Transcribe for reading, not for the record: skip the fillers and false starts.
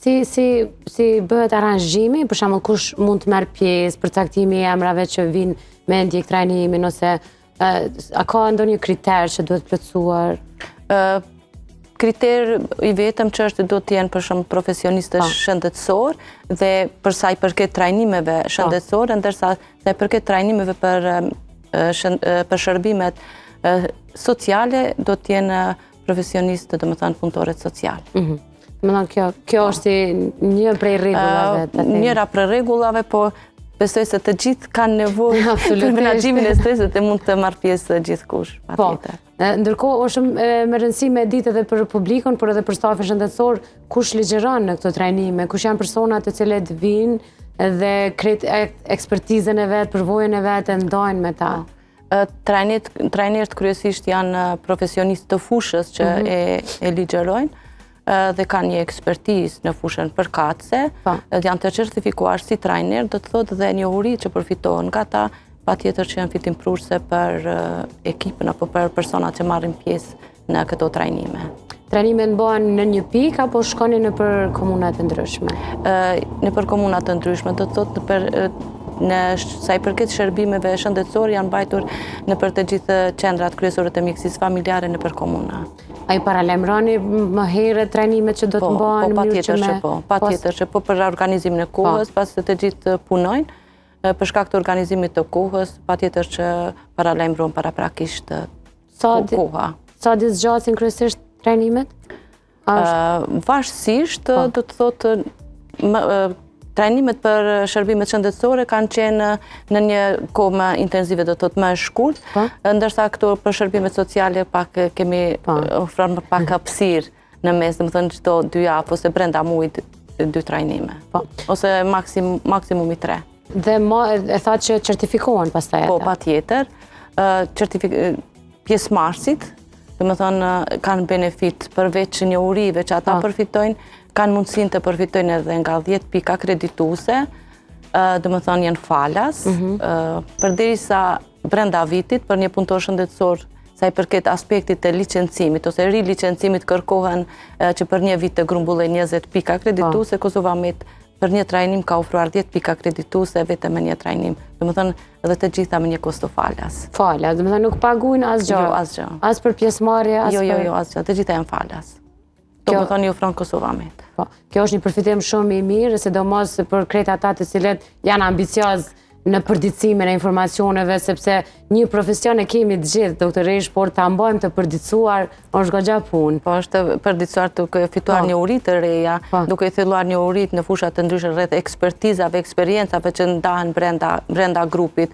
Si bëhet aranjimi, për shembull kush mund të merr pjesë, përcaktimi i emrave që vinë me ndjek trajnimin, ose a ka ndonjë kriter që duhet plotësuar? Kriter i vetëm që është do të jenë për shumë profesionistë shëndetësor dhe për sa i përket trajnimeve shëndetësore, ndërsa sa i përket trajnimeve për shërbimet sociale do të jenë profesionistë, domethënë punëtorët social. Kjo është një prej rregullave. Njëra prej rregullave, po besoj se të gjithë kanë nevojë për menaxhimin e stresit dhe mund të marrë pjesë gjithkush, patjetër. Ndërkohë është shumë me rëndësi me ditë edhe për publikun, por edhe për stafin shëndetësor, kush ligjeron në këto trajnime, kush janë personat të cilët vinë dhe kretë ekspertizën e vetë, përvojën e vetë, ndajnë me ta. Trajnerët kryesisht janë profesionistë të fushës që e ligjerojnë dhe kanë një ekspertizë në fushën përkatëse, dhe janë të certifikuar si trajner, do të thotë dhe njohuri që përfitohen nga ta, patjetër që janë fitimprurse për ekipën apo për personat që marrin pjesë në këto trajnime. Trajnimet bëhen në një pikë apo shkoni nëpër komunat të ndryshme? Nëpër komunat të ndryshme, do të thotë sa i përket shërbimeve shëndetësore janë mbajtur nëpër të gjithë qendrat kryesore të mjekësisë familjare nëpër komuna. A i paralajmëroni më herët trajnimet që do të bëhen? Patjetër që po për organizimin e kohës, pas të gjithë punojnë, për shkak të organizimit të kohës, patjetër që paralajmërohen paraprakisht koha. Sa disgjasin kryesisht trajnimet? Vazhdisht, do të thotë, trajnimet për shërbimet shëndetësore kanë qenë në një kohë më intenzive, do të thotë më shkurt, ndërsa këto për shërbimet sociale pak kemi ofruar pak hapësirë në mes, domethënë çdo 2 javë ose brenda muajit 2 trajnime. Ose maksimumi 3. Dhe e thatë që certifikohen pastaj ata? Po, patjetër. Pjesëmarrësit, domethënë kanë benefit përveç njohurive që ata përfitojnë, kanë mundësinë të përfitojnë edhe nga 10 pika akredituese, domethënë janë falas, përderisa brenda vitit për një punëtor shëndetësor sa i përket aspektit të licencimit ose rilicencimit kërkohen që për një vit të grumbullen 20 pika akredituese, Kosova Med për një trajnim ka ofruar 10 pika akredituese vetëm me një trajnim. Domethënë edhe të gjitha me një kosto falas. Falas, domethënë nuk paguajnë asgjë. Jo, asgjë. As për pjesëmarrje, as për... Jo, asgjë. Të gjitha janë falas. Domethënë i ofron Kosova Med. Kjo është një përfitim shumë i mirë, sidomos për krejt ata të cilët janë ambiciozë në përditësimin e informacioneve, sepse një profesion e kemi të gjithë, doktoresh, por ta mbajmë të përditësuar është goxha punë. Po, është përditësuar duke fituar njohuri të reja, duke filluar njohuri në fusha të ndryshme rreth ekspertizave, eksperiencave që ndahen brenda grupit,